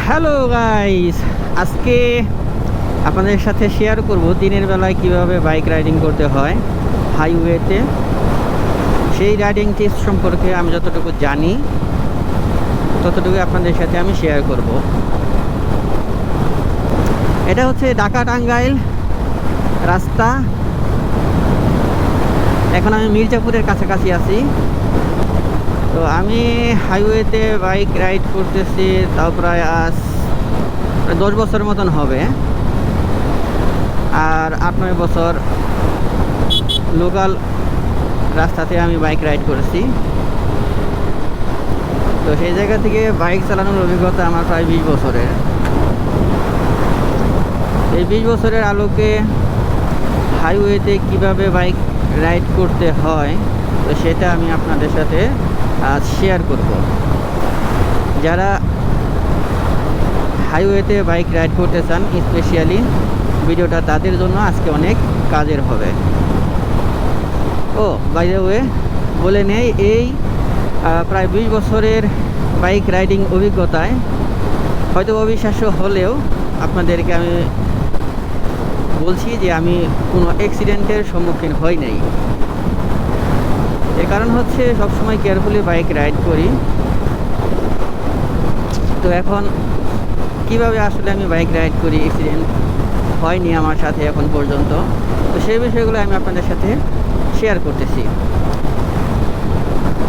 Hello guys, আজকে আপনাদের সাথে শেয়ার করব দিনের বেলায় কিভাবে বাইক রাইডিং করতে হয় হাইওয়েতে। সেই রাইডিং টিপস সম্পর্কে আমি যতটুকু জানি ততটুকু আপনাদের সাথে আমি শেয়ার করব। এটা হচ্ছে ঢাকা টাঙ্গাইল রাস্তা। এখন আমি মির্জাপুরের কাছাকাছি আছি। তো আমি হাইওয়েতে বাইক রাইড করতেছি তাও প্রায় 10 বছরের মতন হবে, আর 8-9 বছর লোকাল রাস্তাতে আমি বাইক রাইড করেছি। তো সেই জায়গা থেকে বাইক চালানোর অভিজ্ঞতা আমার প্রায় 20 বছরের। এই 20 বছরের আলোকে হাইওয়েতে কিভাবে বাইক রাইড করতে হয় তো সেটা আমি আপনাদের সাথে আজ শেয়ার করব। যারা হাইওয়েতে বাইক রাইড করতে চান স্পেশালি ভিডিওটা তাদের জন্য আজকে অনেক কাজের হবে। ও বাই দ্য ওয়ে বলে নেই, এই প্রায় 20 বছরের বাইক রাইডিং অভিজ্ঞতায় হয়তো অবিশ্বাস্য হলেও আপনাদেরকে আমি বলছি যে আমি কোনো অ্যাক্সিডেন্টের সম্মুখীন হই নাই। এর কারণ হচ্ছে সবসময় কেয়ারফুলি বাইক রাইড করি। তো এখন কিভাবে আসলে আমি বাইক রাইড করি, অ্যাক্সিডেন্ট হয়নি আমার সাথে এখন পর্যন্ত, তো সেই বিষয়গুলো আমি আপনাদের সাথে শেয়ার করতেছি।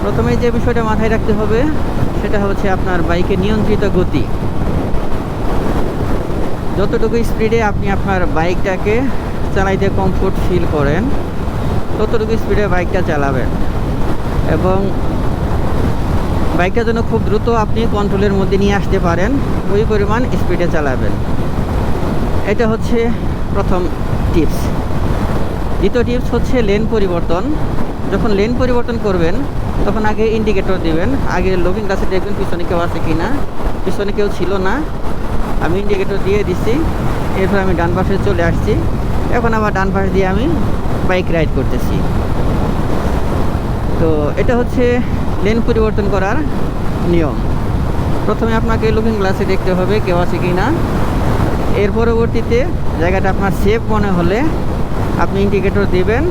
প্রথমে যে বিষয়টা মাথায় রাখতে হবে সেটা হচ্ছে আপনার বাইকের নিয়ন্ত্রিত গতি। যতটুকু স্পিডে আপনি আপনার বাইকটাকে চালাইতে কমফোর্ট ফিল করেন ততটুকু স্পিডে বাইকটা চালাবেন, এবং বাইকটা যেন খুব দ্রুত আপনি কন্ট্রোলের মধ্যে নিয়ে আসতে পারেন ওই পরিমাণ স্পিডে চালাবেন। এটা হচ্ছে প্রথম টিপস। দ্বিতীয় টিপস হচ্ছে লেন পরিবর্তন। যখন লেন পরিবর্তন করবেন তখন আগে ইন্ডিকেটর দিবেন। আগে লুকিং গ্লাসে দেখবেন পিছনে কেউ আছে কি না। পিছনে কেউ ছিল না, আমি ইন্ডিকেটর দিয়ে দিছি। এরপর আমি ডান পাশে চলে আসছি। এখন আবার ডান পাশ দিয়ে আমি বাইক রাইড করতেছি। তো এটা হচ্ছে লেন পরিবর্তন করার নিয়ম। প্রথমে আপনাকে লুকিং গ্লাসে দেখতে হবে কেউ আছে কি না। এর পরবর্তীতে জায়গাটা আপনার সেফ মনে হলে আপনি ইন্ডিকেটর দিবেন।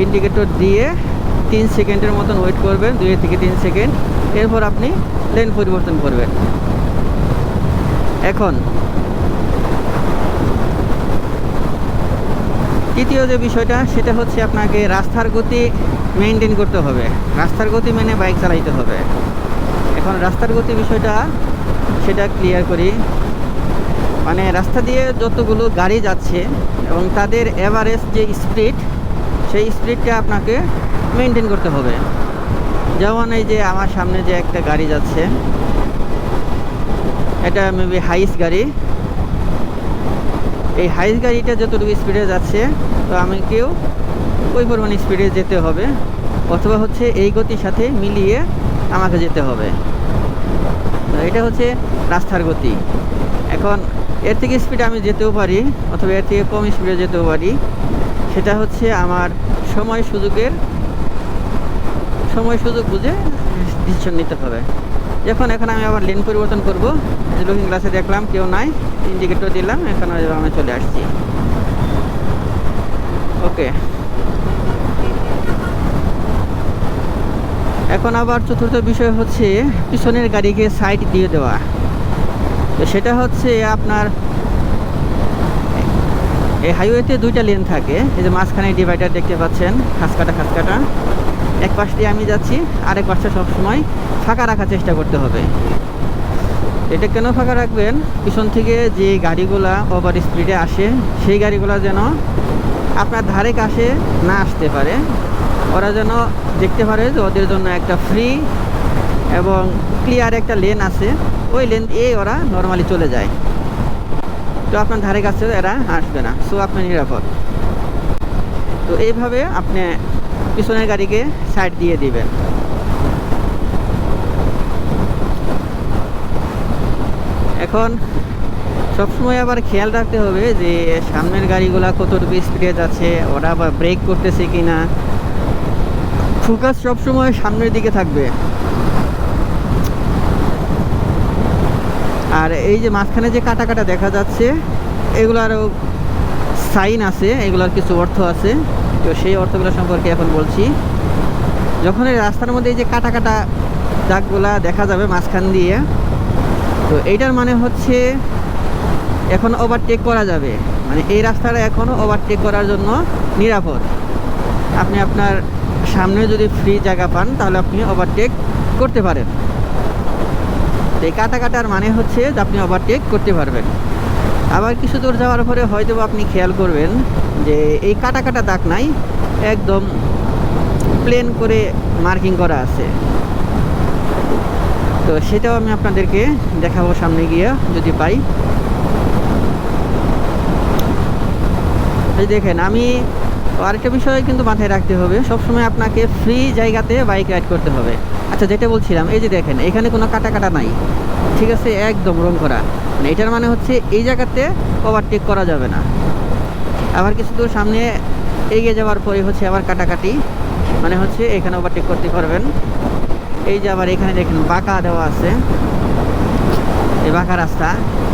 ইন্ডিকেটর দিয়ে 3 সেকেন্ডের মতন ওয়েট করবেন, 2 থেকে 3 সেকেন্ড। এরপর আপনি লেন পরিবর্তন করবেন। এখন তৃতীয় যে বিষয়টা সেটা হচ্ছে আপনাকে রাস্তার গতি মেনটেন করতে হবে। রাস্তার গতি মেনে বাইক চালাইতে হবে। এখন রাস্তার গতি বিষয়টা সেটা ক্লিয়ার করি। মানে রাস্তা দিয়ে যতগুলো গাড়ি যাচ্ছে এবং তাদের এভারেজ যে স্পিড সেই স্পিডটা আপনাকে মেনটেন করতে হবে। যেমন এই যে আমার সামনে যে একটা গাড়ি যাচ্ছে, এটা মেবি হাইস গাড়ি। এই হাইস গাড়িটা যতটুকু স্পিডে যাচ্ছে তো আমাকেও ওই পরিমাণ স্পিডে যেতে হবে, অথবা হচ্ছে এই গতির সাথে মিলিয়ে আমাকে যেতে হবে। এটা হচ্ছে রাস্তার গতি। এখন এর থেকে স্পিডে আমি যেতেও পারি অথবা এর থেকে কম স্পিডে যেতেও পারি। সেটা হচ্ছে আমার সময় সুযোগ বুঝে ডিসিশন নিতে হবে। এখন আমি আবার লেন পরিবর্তন করব। লুকিং গ্লাসে দেখলাম কেউ নাই, ইন্ডিকেটর দিলাম, এখন আমি চলে আসছি। ওকে, এখন আবার চতুর্থ বিষয় হচ্ছে পিছনের গাড়িকে সাইড দিয়ে দেওয়া। তো সেটা হচ্ছে আপনার এই হাইওয়েতে 2টা লেন থাকে। এই যে মাঝখানে ডিভাইডার দেখতে পাচ্ছেন, খাসকাটা। এক পাশ দিয়ে আমি যাচ্ছি, আরেক পাশটা সবসময় ফাঁকা রাখার চেষ্টা করতে হবে। এটা কেন ফাঁকা রাখবেন? পিছন থেকে যে গাড়িগুলা ওভার স্পিডে আসে সেই গাড়িগুলো যেন আপনার ধারে কাছে না আসতে পারে। ওরা যেন দেখতে পারে যে ওদের জন্য একটা ফ্রি এবং ক্লিয়ার একটা লেন আছে, ওই লেন দিয়ে ওরা নর্মালি চলে যায়। তো আপনার ধারে কাছে এরা আসবে না, সো আপনি নিরাপদ। তো এইভাবে আপনি পিছনের গাড়িকে সাইড দিয়ে দিবেন। এখন সবসময় আবার খেয়াল রাখতে হবে যে সামনের গাড়িগুলা কতটুকু স্পিডে যাচ্ছে, ওরা আবার ব্রেক করতেছে কিনা। ফোকাস সবসময় সামনের দিকে থাকবে। আর এই যে মাঝখানে যে কাটা কাটা দেখা যাচ্ছে, এগুলারও সাইন আছে, এগুলার কিছু অর্থ আছে। তো সেই অর্থগুলো সম্পর্কে এখন বলছি। যখন এই রাস্তার মধ্যে এই যে কাটা কাটা দাগগুলা দেখা যাবে মাঝখান দিয়ে, তো এইটার মানে হচ্ছে এখন ওভারটেক করা যাবে, মানে এই রাস্তাটা এখনও ওভারটেক করার জন্য নিরাপদ। আপনি আপনার সামনে যদি ফ্রি জায়গা পান তাহলে আপনি ওভারটেক করতে পারেন। এই কাটা কাটার মানে হচ্ছে যে আপনি ওভারটেক করতে পারবেন। আবার কিছু দূর যাওয়ার পরে হয়তো আপনি খেয়াল করবেন যে এই কাটা কাটা দাগ নাই, একদম প্লেন করে মার্কিং করা আছে। তো সেটাও আমি আপনাদেরকে দেখাবো সামনে গিয়ে যদি পাই। এই দেখেন, আমি আরেকটা বিষয় কিন্তু মাথায় রাখতে হবে, সবসময় আপনাকে ফ্রি জায়গাতে বাইক রাইড করতে হবে। আচ্ছা, যেটা বলছিলাম, এই যে দেখেন এখানে কোনো কাটা কাটা নাই, ঠিক আছে, একদম রং করা। মানে এটার মানে হচ্ছে এই জায়গাতে ওভারটেক করা যাবে না। আবার কিছু দূর সামনে এগিয়ে যাওয়ার পরে হচ্ছে আবার কাটাকাটি, মানে হচ্ছে এখানে ওভারটেক করতে পারবেন। এই যে আবার এখানে দেখেন বাঁকা দেওয়া আছে, এই বাঁকা রাস্তা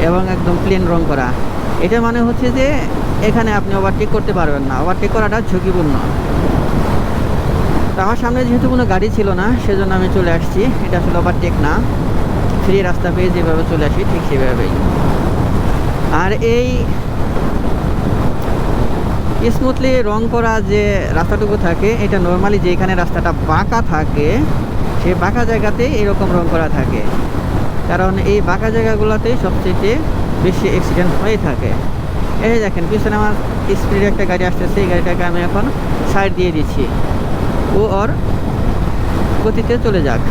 এবং একদম প্লেন রং করা। এটা মানে হচ্ছে যে এখানে আপনি ওভারটেক করতে পারবেন না, ওভারটেক করাটা ঝুঁকিপূর্ণ। তো আমার সামনে যেহেতু কোনো গাড়ি ছিল না, সেজন্য আমি চলে আসছি। এটা আসলে ওভারটেক না, ফ্রি রাস্তা পেয়ে যেভাবে চলে আসি ঠিক সেভাবেই। আর এই স্মুথলি রং করা যে রাস্তাটুকু থাকে, এটা নর্মালি যেখানে রাস্তাটা বাঁকা থাকে সেই বাঁকা জায়গাতেই এরকম রং করা থাকে, কারণ এই বাঁকা জায়গাগুলোতেই সবচেয়ে বেশি অ্যাক্সিডেন্ট হয়ে থাকে। এই দেখেন পিছনে আমার স্পিডে একটা গাড়ি আসতেছে, এই গাড়িটাকে আমি এখন সাইড দিয়ে দিচ্ছি, ও ওর গতিতে চলে যাক।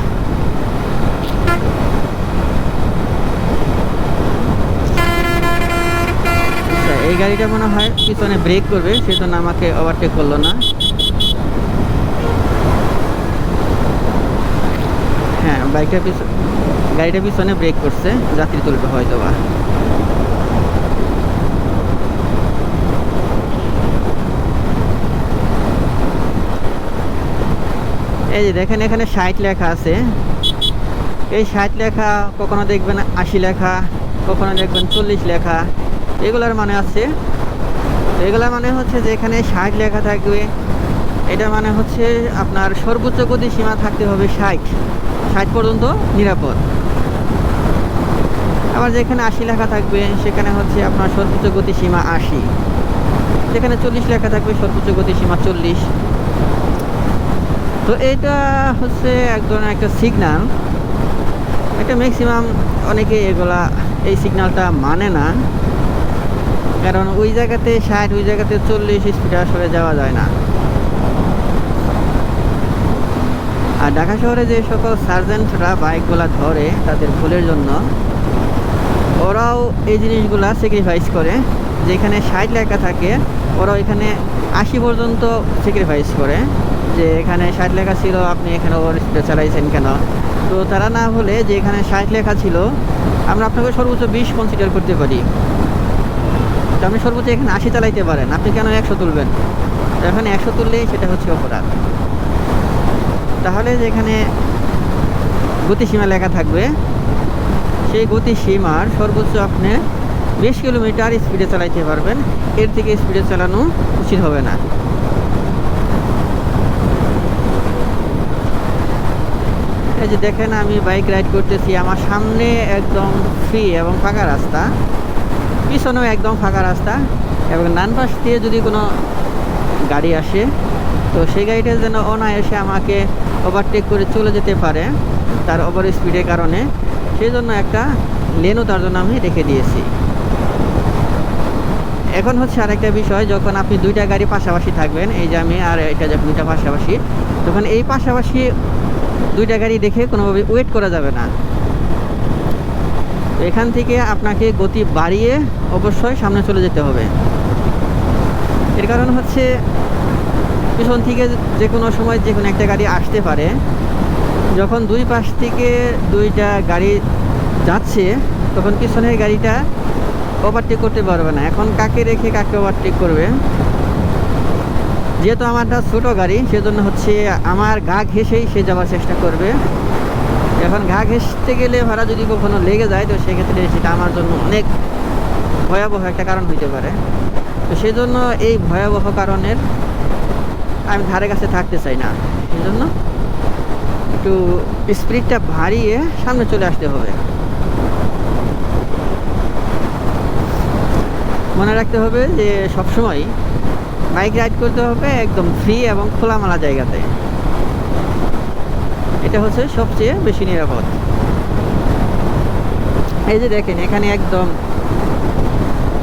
এই গাড়িটা মনে হয় পিছনে ব্রেক করবে, সেজন্য আমাকে ওভারটেক করলো না। হ্যাঁ, গাড়িটা পিছনে ব্রেক করছে, যাত্রী তুলবে হয়তো বা। এই যে দেখেন এখানে 60 লেখা আছে। এই 60 লেখা কখনো দেখবেন 80 লেখা, কখনো দেখবেন 40 লেখা, এগুলার মানে আছে। এগুলার মানে হচ্ছে যে এখানে 60 লেখা থাকবে, এটা মানে হচ্ছে আপনার সর্বোচ্চ গতি সীমা থাকতে হবে 60 পর্যন্ত নিরাপদ। আবার যেখানে 80 লেখা থাকবে সেখানে হচ্ছে আপনার সর্বোচ্চ গতি সীমা 80। যেখানে 40 লেখা থাকবে সর্বোচ্চ গতি সীমা 40। তো এটা হচ্ছে এক ধরনের একটা সিগন্যাল। এটা ম্যাক্সিমাম অনেকে এই সিগন্যালটা মানে না, কারণ ওই জায়গাতে 60, ওই জায়গাতে 40 স্পিডে আসলে যাওয়া যায় না। আর ঢাকা শহরে যে সকল সার্জেন্টরা বাইকগুলা ধরে তাদের ভুলের জন্য ওরাও এই জিনিসগুলা স্যাক্রিফাইস করে। যেখানে 60 লেখা থাকে ওরাও এখানে 80 পর্যন্ত স্যাক্রিফাইস করে, যে এখানে 60 লেখা ছিল, আপনি এখানে ওভার স্পিডে চালাইছেন কেন। তো তারা না বলে যে এখানে 60 লেখা ছিল, আমরা আপনাকে সর্বোচ্চ 20 কনসিডার করতে পারি, তো আপনি সর্বোচ্চ এখানে 80 চালাইতে পারেন, আপনি কেন 100 তুলবেন? এখানে 100 তুললেই সেটা হচ্ছে অপরাধ। তাহলে যেখানে গতিসীমা লেখা থাকবে সেই গতিসীমার সর্বোচ্চ আপনি 20 কিলোমিটার স্পিডে চালাইতে পারবেন, এর থেকে স্পিডে চালানো উচিত হবে না। এই যে দেখেন আমি বাইক রাইড করতেছি, আমার সামনে একদম ফ্রি এবং ফাঁকা রাস্তা, পিছনেও একদম ফাঁকা রাস্তা, এবং ডান পাশ দিয়ে যদি কোনো গাড়ি আসে তো সেই গাড়িটা যেন অনায়াসে আমাকে ওভারটেক করে চলে যেতে পারে তার ওভার স্পিডের কারণে, সেই জন্য একটা লেনও তার জন্য আমি রেখে দিয়েছি। এখন হচ্ছে আরেকটা বিষয়, যখন আপনি দুইটা গাড়ি পাশাপাশি থাকবেন, এই যে আমি আর এটা যখন দুইটা পাশাপাশি, তখন এই পাশাপাশি দুইটা গাড়ি দেখে কোনোভাবে ওয়েট করা যাবে না। এখান থেকে আপনাকে গতি বাড়িয়ে অবশ্যই সামনে চলে যেতে হবে। এর কারণ হচ্ছে পিছন থেকে যে কোনো সময় যে কোনো একটা গাড়ি আসতে পারে। যখন দুই পাশ থেকে দুইটা গাড়ি যাচ্ছে তখন পিছনের গাড়িটা ওভারটেক করতে পারবে না। এখন কাকে রেখে কাকে ওভারটেক করবে? যেহেতু আমারটা ছোটো গাড়ি, সেজন্য হচ্ছে আমার গা ঘেঁষেই সে যাওয়ার চেষ্টা করবে এখন ঘা ঘেঁষতে গেলে ভাড়া যদি কখনো লেগে যায় তো সেক্ষেত্রে সেটা আমার জন্য অনেক ভয়াবহ একটা কারণ হইতে পারে। তো সেই জন্য এই ভয়াবহ কারণের আমি ধারে কাছে থাকতে চাই না। সেই জন্য একটু স্পিডটা বাড়িয়ে সামনে চলে আসতে হবে। মনে রাখতে হবে যে সবসময় বাইক রাইড করতে হবে একদম ফ্রি এবং খোলামেলা জায়গাতে। এটা হচ্ছে সবচেয়ে বেশি নিরাপদ। এই যে দেখেন এখানে একদম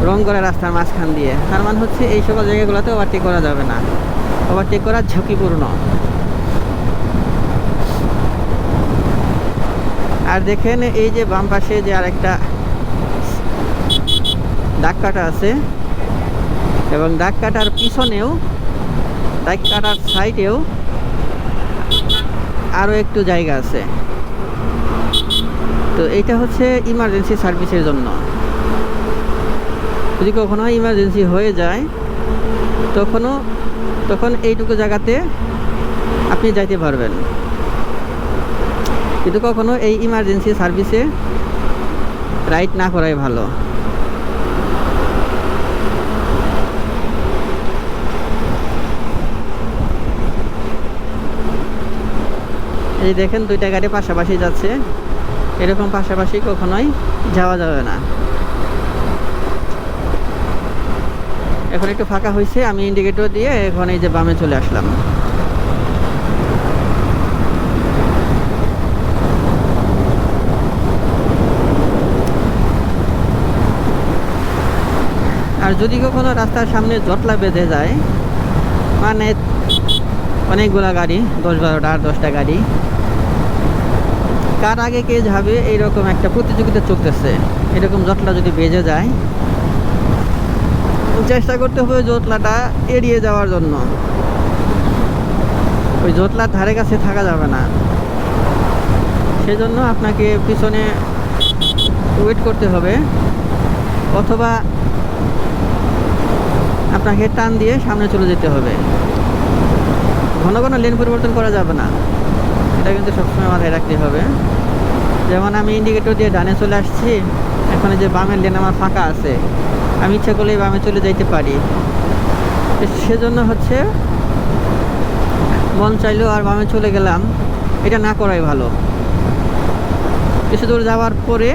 রং করা রাস্তার মাঝখান দিয়ে, তার মানে হচ্ছে এই সকল জায়গাগুলোতে ওভারটেক করা যাবে না, ওভারটেক করা ঝুঁকিপূর্ণ। আর দেখেন এই যে বাম পাশে যে আরেকটা দাগ কাটা আছে এবং দাগ কাটার পিছনেও, দাগ কাটার সাইডেও আরও একটু জায়গা আছে। তো এইটা হচ্ছে ইমার্জেন্সি সার্ভিসের জন্য। যদি কখনো ইমার্জেন্সি হয়ে যায় তখন এইটুকু জায়গাতে আপনি যাইতে পারবেন। কিন্তু কখনো এই ইমার্জেন্সি সার্ভিসে রাইড না করাই ভালো। এই দেখেন দুইটা গাড়ি পাশাপাশি যাচ্ছে, এরকম পাশাপাশি কখনোই যাওয়া যাবে না। এখন একটু ফাঁকা হয়েছে, আমি ইন্ডিকেটর দিয়ে এখন এই যে বামে চলে আসলাম। আর যদি কখনো রাস্তার সামনে জটলা বেঁধে যায়, মানে অনেকগুলা গাড়ি, 10-12টা আর 10টা গাড়ি, কার আগে কে যাবে এইরকম একটা প্রতিযোগিতা চলতেছে। এরকম জটলা যদি বেজে যায়, চেষ্টা করতে হবে জটলাটা এড়িয়ে যাওয়ার জন্য। ওই জটলার ধারে কাছে থাকা যাবে না। সেজন্য আপনাকে পিছনে ওয়েট করতে হবে, অথবা আপনাকে টান দিয়ে সামনে চলে যেতে হবে। ঘন ঘন লেন পরিবর্তন করা যাবে না, এটা কিন্তু সবসময় মাথায় রাখতে হবে। যেমন আমি ইন্ডিকেটর দিয়ে ডানে চলে আসছি, এখন যে বামের লেন আমার ফাঁকা আছে, আমি ইচ্ছা করলেই বামে চলে যাইতে পারি। সেজন্য হচ্ছে মন চাইলেও আর বামে চলে গেলাম, এটা না করাই ভালো। কিছু দূর যাওয়ার পরে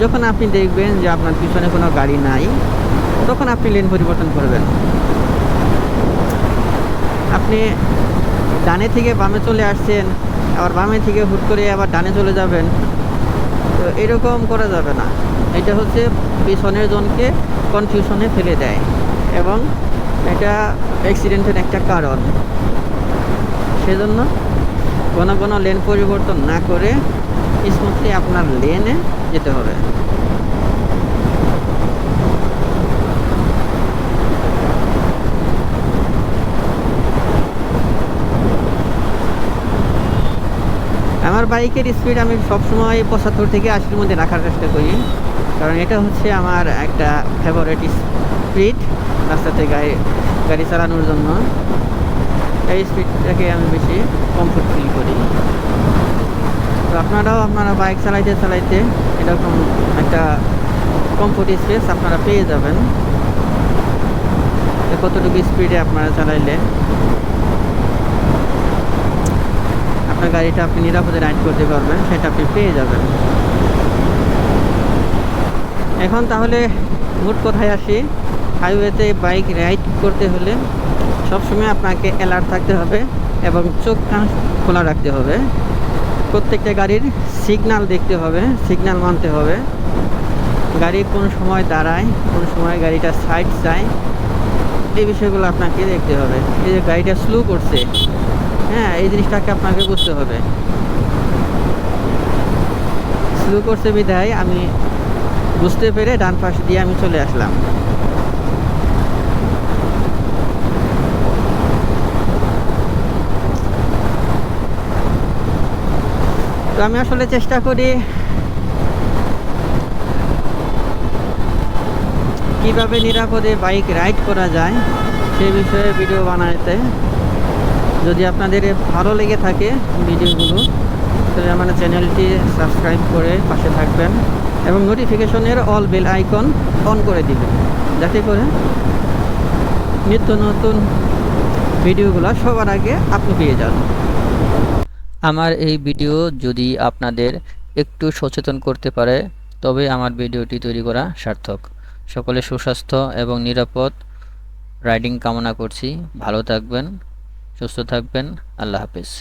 যখন আপনি দেখবেন যে আপনার পিছনে কোনো গাড়ি নাই, তখন আপনি লেন পরিবর্তন করবেন। আপনি ডানে থেকে বামে চলে আসছেন, আবার বামে থেকে হুট করে আবার ডানে চলে যাবেন, তো এরকম করা যাবে না। এটা হচ্ছে পিছনের জনকে কনফিউশনে ফেলে দেয় এবং এটা অ্যাক্সিডেন্টের একটা কারণ। সেজন্য কোনো কোনো লেন পরিবর্তন না করে স্মুথলি আপনার লেনে যেতে হবে। আমার বাইকের স্পিড আমি সবসময় 75 থেকে 80-র মধ্যে রাখার চেষ্টা করি, কারণ এটা হচ্ছে আমার একটা ফেভারিট স্পিড রাস্তাতে গাড়ি চালানোর জন্য। এই স্পিডটাকে আমি বেশি কমফোর্ট ফিল করি। তো আপনারা বাইক চালাইতে এরকম একটা কমফোর্ট স্পেস আপনারা পেয়ে যাবেন। কতটুকু স্পিডে আপনারা চালাইলে আপনার গাড়িটা আপনি নিরাপদে রাইড করতে পারবেন, সেটা আপনি পেয়ে যাবেন। এখন তাহলে মোট কথায় আসি, হাইওয়েতে বাইক রাইড করতে হলে সবসময় আপনাকে অ্যালার্ট থাকতে হবে এবং চোখ কান খোলা রাখতে হবে। প্রত্যেকটা গাড়ির সিগন্যাল দেখতে হবে, সিগন্যাল মানতে হবে। গাড়ি কোন সময় দাঁড়ায়, কোন সময় গাড়িটা সাইড চায়, এই বিষয়গুলো আপনাকে দেখতে হবে। এই যে গাড়িটা স্লো করছে, হ্যাঁ, এই জিনিসটাকে আপনাকে বুঝতে হবে। স্লো করছে বিধায় আমি বুঝতে পেরে ডান পাশ দিয়ে আমি চলে আসলাম। তো আমি আসলে চেষ্টা করি কিভাবে নিরাপদে বাইক রাইড করা যায় সেই বিষয়ে ভিডিও বানাতে। যদি আপনাদের ভালো লেগে থাকে ভিডিওগুলো, তাহলে আমার চ্যানেলটি সাবস্ক্রাইব করে পাশে থাকবেন এবং নোটিফিকেশনের অল বেল আইকন অন করে দিবেন, যাতে করে নিত্য নতুন ভিডিওগুলো সবার আগে আপনি পেয়ে যান। আমার এই ভিডিও যদি আপনাদের একটু সচেতন করতে পারে, তবে আমার ভিডিওটি তৈরি করা সার্থক। সকলে সুস্বাস্থ্য এবং নিরাপদ রাইডিং কামনা করছি। ভালো থাকবেন, সুস্থ থাকবেন। আল্লাহ হাফেজ।